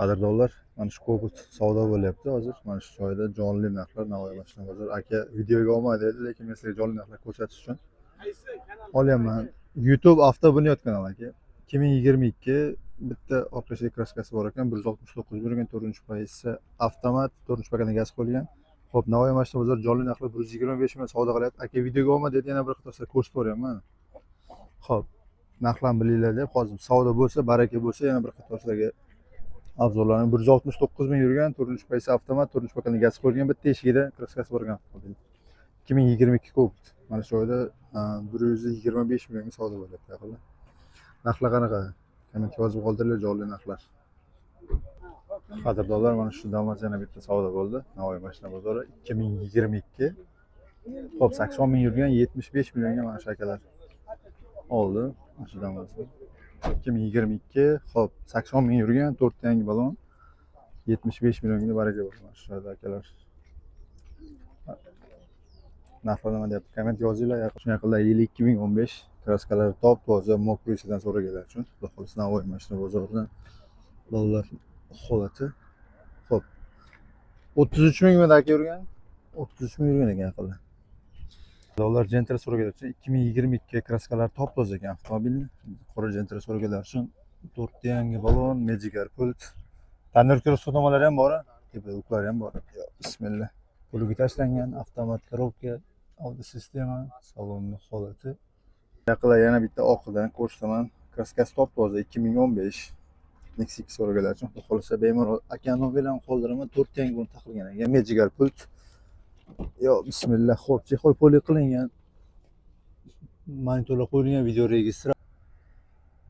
Qadrdonlar, mana shu Cobalt savdo bo'lyapti hozir. Mana shu joyda jonli narxlar Navoiy mashina bozor. Aka videoga olmaydi edi, lekin men sizga jonli narxlar ko'rsatish uchun olyapman. YouTube avtobunyod kanali aka. 2022 bitta orqasidagi kraskasi bor ekan, 169 bo'lgan 4-pozitsiyasi avtomat, 4-pakana gaz qo'yilgan. Xo'p, Navoiy mashina bozor jonli narxlar 125 million savdo qilyapti. Aka videoga olmaydi edi, yana bir qator sizga ko'rsatib beryapman. Xo'p, narxlarni bilinglar deb hozir savdo bo'lsa, baraka bo'lsa, yana bir qator sizlarga avzorlarni 169 ming yurgan, 4-pozitsiyasi avtomat, 4-pakana gaz qo'yilgan, bitta eshigida kraskasi bor ekan. 2022 Cobalt. Mana shu joyda 125 millionga savdo bo'lyapti yaqinda. Narxlar qanaqa? Kommentga yozib qoldiringlar jonli narxlar. Qadrdonlar, mana shu Damas yana bitta savdo bo'ldi. Navoiy mashina bozori 2022. Xo'p, 80 ming yurgan, 75 millionga mana shu akalar oldi. Mana shu Damasni. 2022. Xo'p, 80 ming yurgan, 4 ta yangi balon. 75 millionga baraka bo'ldi mana shu yerda akalar. Narxlar nima deyapti? Komment yozinglar. Shu yaqinda 2015 kraskalari top-toza mokrisidan so'raganlar uchun. Xudo xohlasa Navoiy mashina bozoridan bolalar holati. Xo'p. 33 ming aka yurgan. 33 ming yurgan ekan yaqinda. Dollar Gentra so'raganlar uchun 2022 kraskalar top-toza ekan avtomobilni. Qora Gentra so'raganlar uchun 4 ta yangi balon, Magicar pult. Tanirkir so'nomalari ham bor, tepada uklari ham bor. Bismillah. Pulga tashlangan avtomat korobka, audio sistema, salonni holati. Yaqinda yana bitta oqidan ko'rsataman. Kraskasi top-toza 2015. Nexus so'raganlar uchun xudo xolisa bemalol akanom bilan qoldiraman. 4 ta yangi balon taqilgan ekan. Magicar pult. Yo, bismillah. Xo'p, chexol poli qilingan. Monitorlar qo'yilgan, video registr.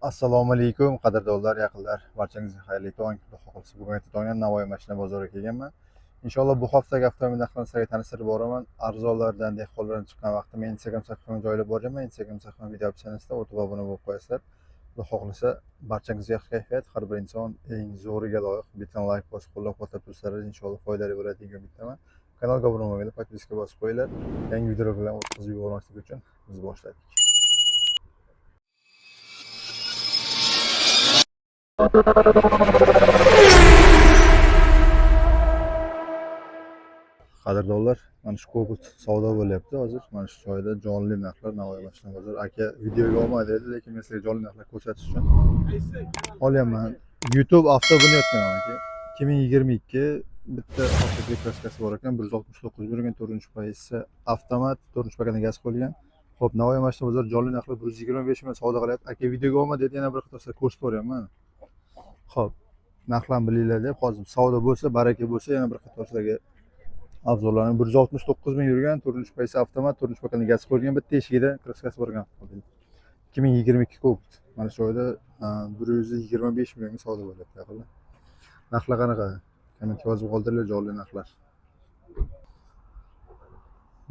Assalomu alaykum qadrdonlar, yaqinlar. Barchangizga xayrli tong. Xudo xohlasa bugun ertaga Navoiy mashina bozoriga kelganman. Inshaalloh bu haftagi avtomobil narxlarini sizlarga tanishtirib boraman. Arzonlardan dehqonlardan chiqqan vaqtimda Instagram sahifamga joylab boraman. Instagram sahifam video opsiyasida o'tib obuna bo'lib qo'yasizlar. Xudo xohlasa barchangizga yaxshi kayfiyat, har bir inson eng zo'riga loyiq. Bitta like bosib qo'llab-quvvatlab tursangiz inshaalloh foydali bo'ladi degan umiddaman. Kanalga obuna bo'lmaganlar podpiska bosib qo'yinglar. Yangi videolar bilan o'tkazib yubormaslik uchun biz boshladik. Qadrdonlar, mana shu Cobalt savdo bo'lyapti hozir. Mana shu joyda jonli narxlar Navoiy mashina bozori. Aka videoga olmaydi edi, lekin men sizga jonli narxlar ko'rsatish uchun olyapman. YouTube avtobunyod kanali aka. 2022 bitta orqasidagi kraskasi bor ekan, 169 bo'lgan 4-pozitsiyasi avtomat, 4-pakana gaz qo'yilgan. Xo'p, Navoiy mashina bozori jonli narxlar 125 million savdo qilyapti. Aka videoga olmaydi edi, yana bir qator sizga ko'rsatib beryapman. Xo'p, narxlarni bilinglar deb hozir savdo bo'lsa, baraka bo'lsa, yana bir qator sizlarga avzorlarni 169 ming yurgan, 4-pozitsiyasi avtomat, 4-pakana gaz qo'yilgan, bitta eshigida kraskasi bor ekan avtomobil. 2022 Cobalt. Mana shu joyda 125 millionga savdo bo'lyapti yaqinda. Narxlar qanaqa? Kommentga yozib qoldiringlar jonli narxlar.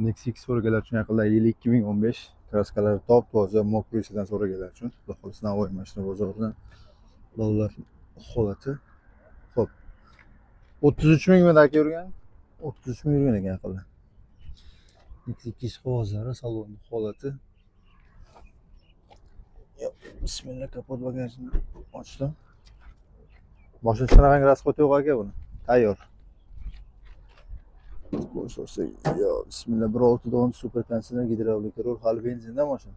Nexus so'raganlar uchun yaqinda 2015 kraskalari top-toza mokrisidan so'raganlar uchun. Xudo xohlasa Navoiy mashina bozoridan bolalar holati. Xo'p. 33 ming aka yurgan. 33 ming yurgan ekan yaqinda. Nexus qog'ozlari, salon holati. Bismillah, kapot bagajini ochdim. Mashina qanaqa rasxoti yo'q aka buni? Tayyor. Ko'rsak, yo, bismillah, 1.6 don super konditsioner, gidravlik rol, hali benzinda mashina.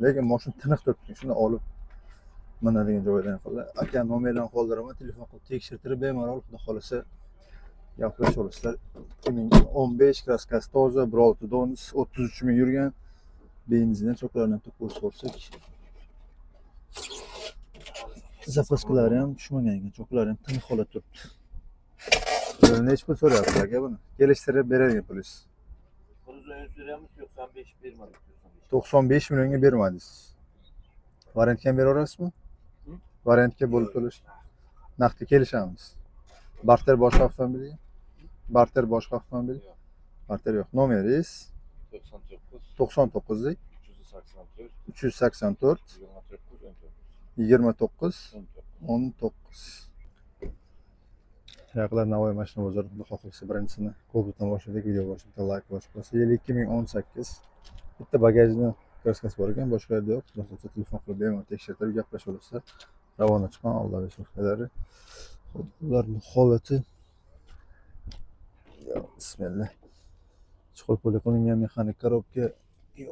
Lekin mashina tiniq turibdi. Shuni olib minadigan joydan qilib, aka nomerlarni qoldiraman, telefon qilib tekshirtirib bemalol xudo xolasa gaplashib olasizlar. 2015 kraskasi toza, 1.6 don, 33 ming yurgan. Benzindan cho'qlarni to'qib ko'rsak. Zapaskilari ham tushmagan ekan, cho'qlari ham tiniq holatda turibdi. Necha pul so'rayapsiz aka buni? Kelishtirib beradigan pulingiz. 95 millionga bermadingiz. Variantga ham beraverasizmi? Variantga bo'lib to'lash. Naqdga kelishamiz. Barter boshqa avtomobil? Barter boshqa avtomobil? Barter yo'q. Nomeringiz 99 384 29 19. Yaqinlar Navoiy mashina bozori xudo xohlasa birinchisini Cobaltdan boshladik, video boshlashda like bosib qo'yasiz. 2018 bitta bagajni kraskasi bor ekan, boshqa yerda yo'q. Xudo xohlasa telefon qilib bemalol tekshirtirib gaplashib olasizlar. Ravona chiqqan oldagi so'xtalari. Ularning holati bismillah. Chuqur puli qilingan mexanik korobka.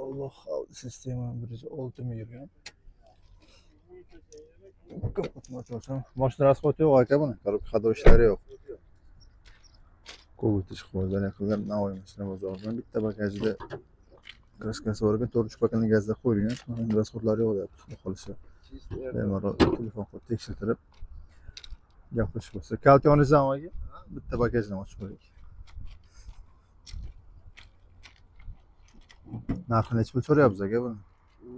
Alloh, sistema 106 mi yurgan. Mashina rasxoti yo'q aka buni. Korobka haydov ishlari yo'q. Ko'p chiqib qolgan yaqinlar Navoiy mashina bozoridan bitta bagajda kraskasi bor ekan, 4 paketni gazda qo'yilgan. Endi rasxotlari yo'q deyapti. Xohlasa bemalol telefon qilib tekshirtirib gaplashib bo'lsa. Kaltiyoniz ham aka. Bitta bagajdan ochib qo'ydik. Narxi necha pul so'rayapsiz aka buni?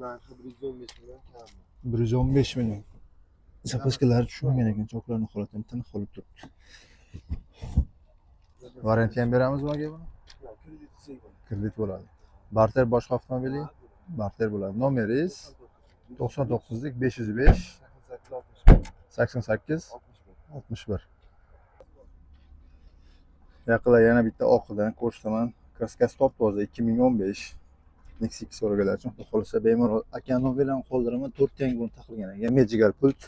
Narxi 115 million kam. 115 million. Zapaskalar tushmagan ekan, choklarning holati ham tiniq qolib turibdi. Variant ham beramizmi aka buni? Kredit bo'ladi. Barter boshqa avtomobili? Barter bo'ladi. Nomeringiz 99lik 505 88 61. Yaqinda yana bitta oqidan ko'rsataman. Kraskasi top toza 2015. Nexus X so'raganlar uchun xohlasa bemalol akanom bilan qoldiraman. 4 yangi buni taqilgan ekan. Mejigar pult.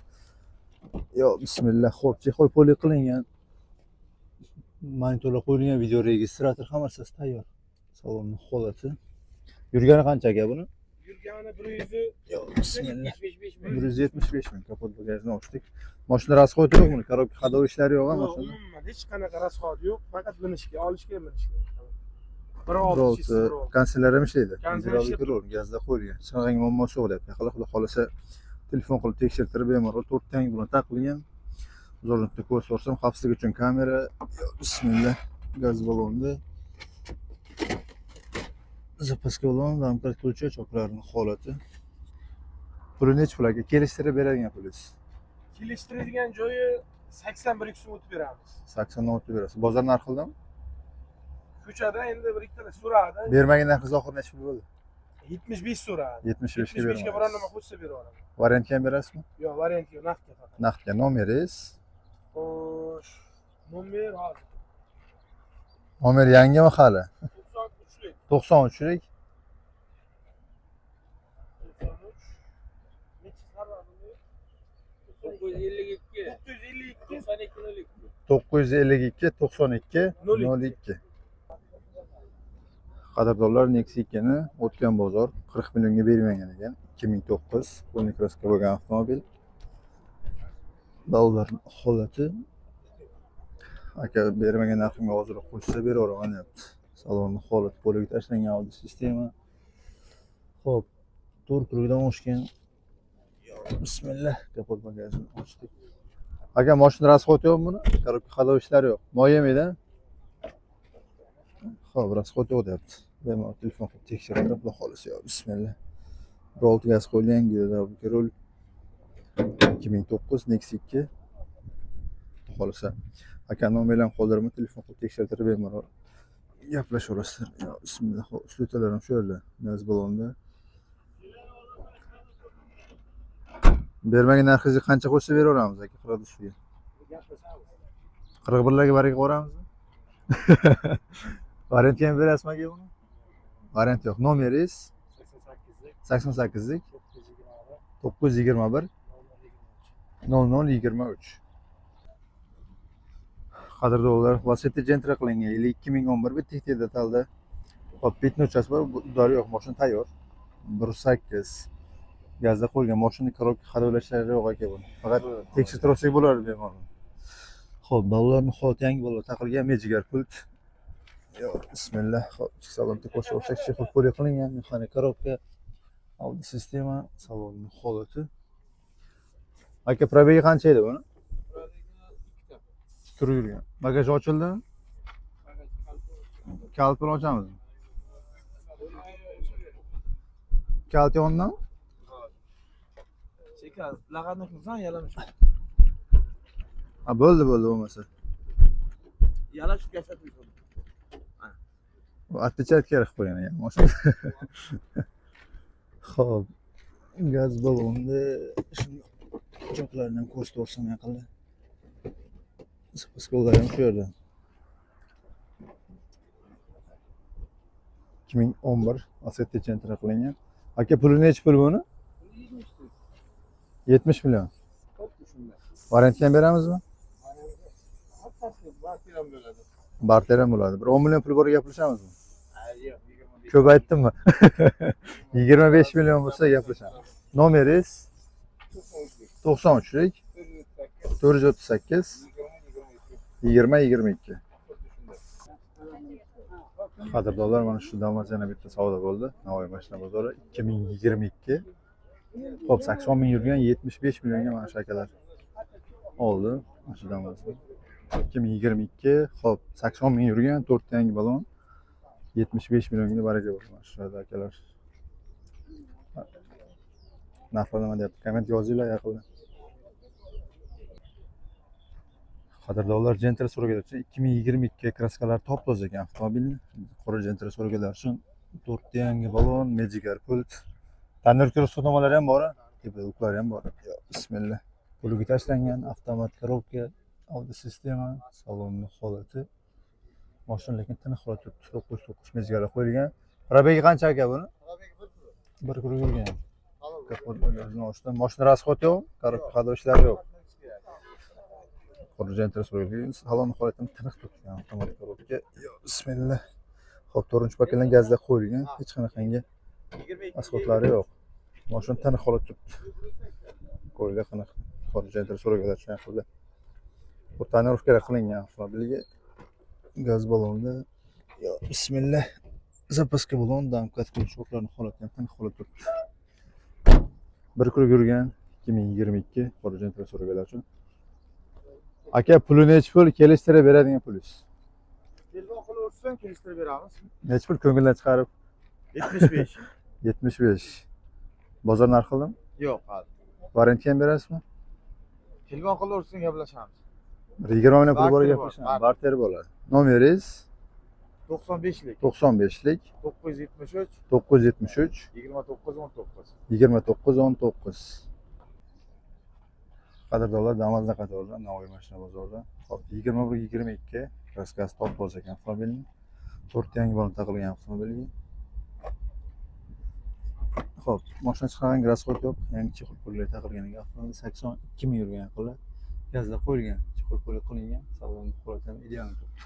Yo bismillah, xo'p, chexol poli qilingan. Monitorga qo'yilgan video registrator hammasi tayyor. Salonning holati. Yurgani qancha aka buni? Yurgani 175 ming. Kapot bagajini ochdik. Mashina rasxoti yo'q buni. Korobka haydov ishlari yo'q ham mashina. Umuman hech qanaqa rasxoti yo'q, faqat minishga, olishga. Kanseller ham ishlaydi. Kanseller Gidrolik gazda qo'yilgan. Shunaqangi muammosi yo'q deyapti. Xudo xolasa telefon qilib tekshirtirib bemalol 4 tang bilan taqilgan. Zo'rlikda ko'z so'rsam, xavfsizlik uchun kamera. Bismillah. Gaz balonda. Zapaska balon, damkart qiluvchi choklarning holati. Puli necha pul aka? Kelishtirib beradigan pulingiz. Kelishtiradigan joyi 81 so'm o'tib beramiz. 80 dan o'tib berasiz. Bozor narxidan? Ko'chada endi bir ikkita so'radi. Bermagan narxi oxir necha pul bo'ldi? 75 so'radi. 75 ga 75 ga biror nima qo'shsa beraveraman. Variant ham berasizmi? Yo'q, variant yo'q, naqdga faqat. Naqdga. Nomeringiz? Xo'sh, nomer hozir. Nomer yangimi hali? 93lik. 93lik. 952 92 02. Qadrdonlar Nexus 2ni o'tgan bozor 40 millionga bermagan ekan. 2009 pulni kraska bo'lgan avtomobil. Davlatning holati. Aka bermagan narximga hozir qo'shsa beraveraman deyapti. Salonning holati bo'lib tashlangan oldi sistema. Xo'p, to'rtrudan oshgan. Bismillah, kapot bagajini ochdik. Aka mashina rasxoti yo'qmi buni? Korobka haydov ishlari yo'q. Moyamida? Xo'p, rasxoti yo'q deyapti. Bemalol telefon qilib tekshirib, xudo xolasa yo bismillah. 1.6 gaz qo'yilgan gidrolik 2009 Nexus 2. Xudo xolasa aka nom bilan qoldirma telefon qilib tekshirtirib bemalol gaplashaverasizlar. Yo bismillah. Uslutalar ham shu yerda. Gaz balonda. Bermagan narxingizni qancha qo'shsa beraveramiz aka gradusga? 41 larga baraka qo'ramizmi? Variant ham berasizmi aka buni? Variant yo'q. Nomeringiz 88lik 921 0023. Qadrdonlar, Lacetti Gentra qilingan 2011 bitta detalda. Hop, bitni uchasi bor, udari yo'q, mashina tayyor. 1.8 gazda qo'yilgan mashina korobka haydovlashlari yo'q aka buni. Faqat tekshirtirsak bo'lardi bemalol. Xo'p, bolalarning holati yangi bolalar taqilgan mejigar pult. Yo, bismillah. Xo'p, salonda ko'rsatsak, chexol poli qilingan mexanik korobka, oldi sistema, salonning holati. Aka probegi qancha edi buni? Tur yurgan. Bagaj ochildimi? Kaltini ochamizmi? Kaltiyondan? Lag'atni qilsam yalamish. Ha, bo'ldi bo'lmasa. Yalash ko'rsatmaysan. Отпечатка kerak qo'ygan ekan mashina. Xo'p, gaz balonda shuni cho'qlarni ham ko'rsatib o'rsam yaqinda. Spaskolar ham shu yerda. 2011 Lacetti Gentra qilingan. Aka puli necha pul buni? 70 million. Variantga ham beramizmi? Barter ham bo'ladi. Barter ham bo'ladi. Bir 10 million pul bor gaplashamizmi? Yo'q, 25. Ko'p aytdimmi? 25 million bo'lsa gaplashamiz. Nomeringiz 93lik 438 20 22. Qadrdonlar, mana shu damas yana bitta savdo bo'ldi. Navoiy mashina bozori 2022. Xo'p, 80 ming yurgan 75 millionga mana shu akalar oldi. Mana shu damasni 2022. Xo'p, 80 ming yurgan 4 ta yangi balon 75 millionga baraka bo'ldi. Mana shu akalar. Narxlar nima deyapti? Komment yozinglar yaqinda. Qadrdonlar, Gentra so'raganlar uchun 2022 kraskalar top toza ekan avtomobilni. Qora Gentra so'raganlar uchun 4 ta yangi balon, Magicar pult. Tandir ko'rsatmalari ham bor, tepaluklar ham bor. Bismillah. Pulga tashlangan avtomat korobka, audio sistema, salonning holati. Mashina lekin tiniq holatda 9 Magicar qo'yilgan. Probegi qancha aka buni? Bir kuru yurgan. Mashina rasxot yo'q, korobka haydovchilari yo'q. Qora Gentra so'ragan. Salon holatini tiniq tutgan avtomat korobka. Bismillah. Xo'p, 4-pakeldan gazda qo'yilgan. Hech qanaqangi asqotlari yo'q. Mashina taniq holat turibdi. Qo'yga qanaqa Qora Gentra so'raganlar uchun haqida. Bu tonirovkalar qilingan avtomobilga gaz balonda. Bismillah. Zapaska balon, damkat ko'choklarning holati ham taniq holat turibdi. Bir kun yurgan 2022 Qora Gentra so'raganlar uchun. Aka, puli nechi pul kelishtirib beradigan pulingiz? Telefon qilib o'tsan, kelishtirib beramiz. Nechi pul ko'ngildan chiqarib? 75. 75. Bozor narxidami? Yo'q, hali. Variantga ham berasizmi? Telefon qilib o'tsan, gaplashamiz. 20 million pul bor Barter gaplashamiz. bor. Barter bo'ladi. Nomeringiz 95lik 95lik 973 973 2919. 2919. Qadrdonlar, Damas'da qatorda Navoiy mashina bozorida. Hop, 21-22 kraskasi top toza ekan avtomobilni. 4 ta yangi balon taqilgan avtomobilga. Hop, mashina chiqargan rasxot yo'q. Yangi chexol pullar taqilgan ekan avtomobil 82 ming yurgan qo'llar. Gazda qo'yilgan, chexol pullar qilingan. Salon holati ham ideal turibdi.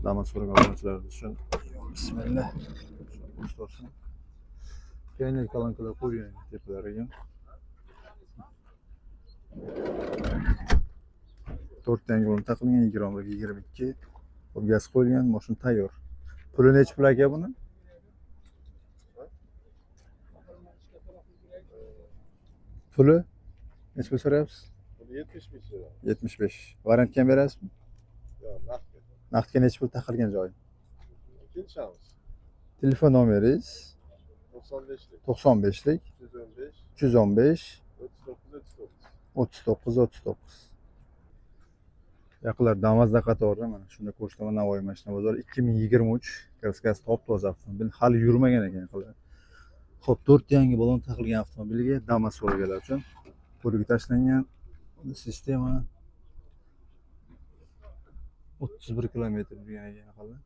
Damas so'ragan obunachilar uchun bismillah. Boshtorsin. Keyingi kolonkalar qo'yilgan tepalariga. 4 ta yangi balon taqilgan 21-22. Hop, gaz qo'yilgan, mashina tayyor. Puli nechi pul aka buni? Puli nechi pul so'rayapsiz? 75 lira. 75. Variantga ham berasizmi? Yo'q, naqd. Naqdga nechi pul taqilgan joyi? Kelishamiz. Telefon nomeringiz 95lik 95lik 315 315 39 39. 39 39. Yaqinlar Damas'da qatorda mana shunda ko'rsataman Navoiy mashina bozori 2023 kraskasi top toza avtomobil. Hali yurmagan ekan yaqinlar. Xo'p, 4 yangi balon taqilgan avtomobilga Damas so'raganlar uchun pulga tashlangan sistema 31 kilometr yurgan ekan yaqinlar.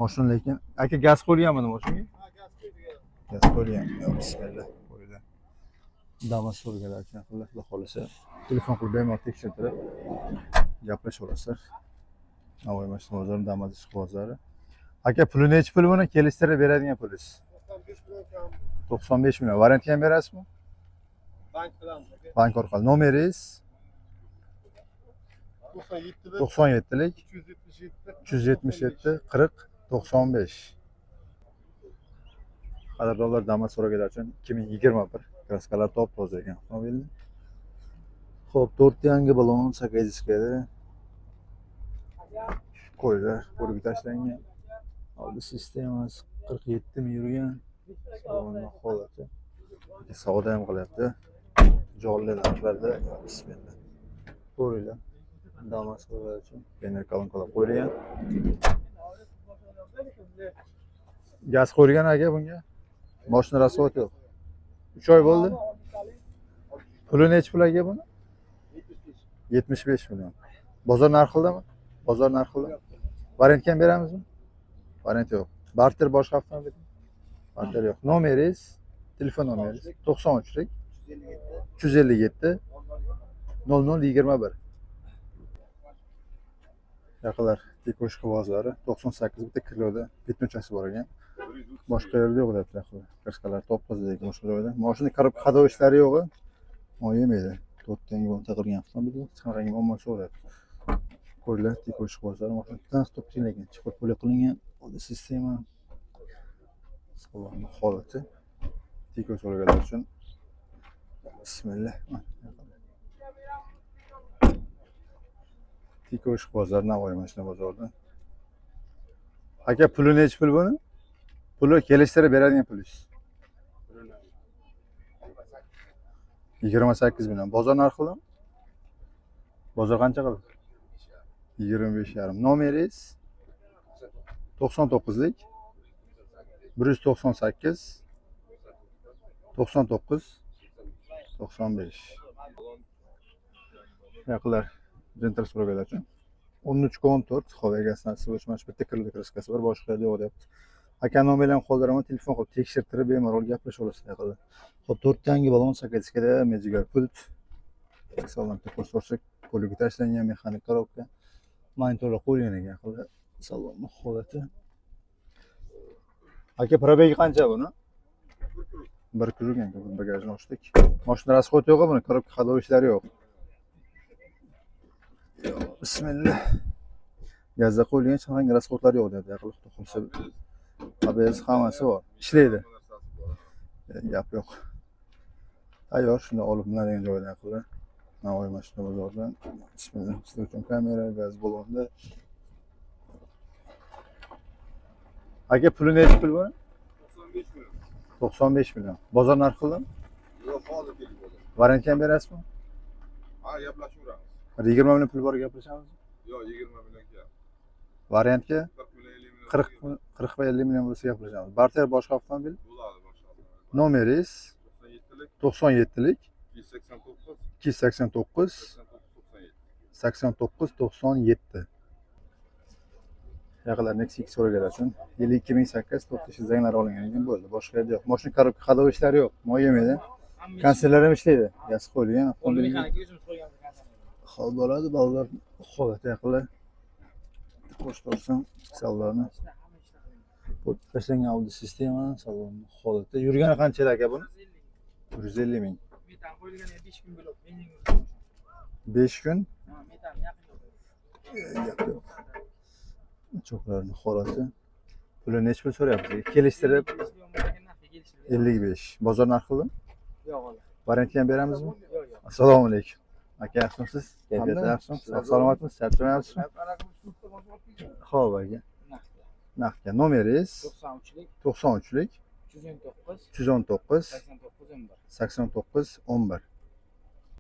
Mashina lekin aka gaz qo'yganmi mashinaga? Ha, gaz qo'ygan. Gaz qo'ygan. Bismillah. Qo'ygan. Damas so'raganlar uchun yaqinlar, xudo xolasa telefon qilib bemalol tekshirtirib gaplashaverasizlar. Navoiy mashina bozori, Damas ish bozori. Aka, puli nechi pul buni kelishtirib beradigan pulingiz? 95 million kam. 95 million. Variantga ham berasizmi? Bank qilamiz aka. Bank orqali. Nomeringiz 97lik 377 40 95. Qadrdonlar, Damas so'raganlar uchun 2021 kraskalar top toza ekan avtomobilni. Xo'p, 4 yangi balon sakadiskada qo'ylar pulga tashlangan. Oldi sistemasi 47 ming yurgan. Salonning holati. Savdo ham qilyapti. Jonli narxlarda bismillah. Qo'ylar. Damas qo'ylar uchun yana kolonkalar qo'yilgan. Gaz qo'yilgan aka bunga. Mashina rasxot yo'q. 3 oy bo'ldi. Puli nechi pul aka buni? 75 million. Bozor narxidami? Bozor narxida. Variantga ham beramizmi? Variant yo'q. Barter boshqa avtomobil? Barter yo'q. Nomeringiz, telefon nomeringiz 93lik 357 0021. Yaqinlar Tikosh quvozlari 98 bitta kiloda bitnochasi bor ekan. Boshqa yerda yo'q deb yaqinlar. Kraskalar top tozalaydi boshqa joyda. Mashina qarab qado ishlari yo'q. Moy yemaydi. 4 tanga bo'lib taqilgan avtomobil. Qanaqangi muammosi yo'q deb. Qo'ylar Tikosh quvozlari mashinadan stop qilingan. Chiqib puli qilingan. O'zi sistema sog'lom holati. Tikosh olganlar uchun bismillah. Tikosh bozor Navoiy mashina bozorida. Aka puli nechi pul buni? Puli kelishtirib beradigan pulingiz. 28 million. Bozor narxi? Bozor qancha qildi? 25,5. Nomeringiz? 99lik 198 99 95. Yaqinlar Gentle so'raganlar uchun 13-14 havo egasidan o'chmash bitta kirli kraskasi bor, boshqa yerda yo'q deyapti. Aka nomerlarni qo'ldiraman, telefon qilib tekshirtirib bemalol gaplashib olasiz yaqinlar. Xo'p, 4 tangi balon sakadiskada mejigar pult. Sog'lom ko'rsatsak, qo'liga tashlangan mexanik korobka. Monitorlar qo'yilgan ekan yaqinlar. Sog'lom holati. Aka probegi qancha buni? 1 kurgan bagajni ochdik. Mashina rasxod yo'q buni, korobka qado ishlari yo'q. Bismillah. Gazda qo'yilgan hech qanday rasxodlar yo'q dedi. Yaqinlar to'qilsa ABS hammasi bor. Ishlaydi. Gap yo'q. Tayyor, shuni olib minadigan joyda yaqinlar. Navoiy mashina bozoridan. Bismillah. Sizlar uchun kamera, gaz balonda. Aka puli nechi pul buni? 95 million. 95 million. Bozor narxidan? Yo'q, hozir kelib bo'ldi. Variant ham berasizmi? Ha, gaplashamiz. 20 million pul bor gaplashamiz. Yo'q, 20 million kerak. Variantga 40 million, 50 million. 40 va 50 million bo'lsa gaplashamiz. Barter boshqa avtomobil. Bo'ladi boshqa. Nomeringiz 97lik 289 289 89 97. Yaqinlar Nexia X so'raganlar uchun yili 2008 4 kishi zanglar olingan ekan bo'ldi. Boshqa yerda yo'q. Mashina korobka qado ishlari yo'q. Moy yemaydi. Konsertlar ham ishlaydi. Gaz qo'yilgan avtomobil. Hol bo'ladi, bolalar holati yaqinlar. Qo'shtirsin sallarni. Bu tashlangan audio sistema salon holati. Yurgani qancha aka buni? 150 ming. Metan qo'yilgan 5 kun bo'lib, mening 5 kun. metan Gap yo'q. Cho'qlarning holati. Puli nechi pul so'rayapsiz? Kelishtirib 55. Bozor narxi-mi? yo'q ola. Variantga ham beramizmi? Yo'q, yo'q. Assalomu alaykum. Aka yaxshimisiz? Kayfiyat yaxshimi? Sog' salomatmisiz? Charchamayapsizmi? Xo'p aka. Naqdga. Nomeringiz 93lik 93lik 319 319 89 11. 89 11.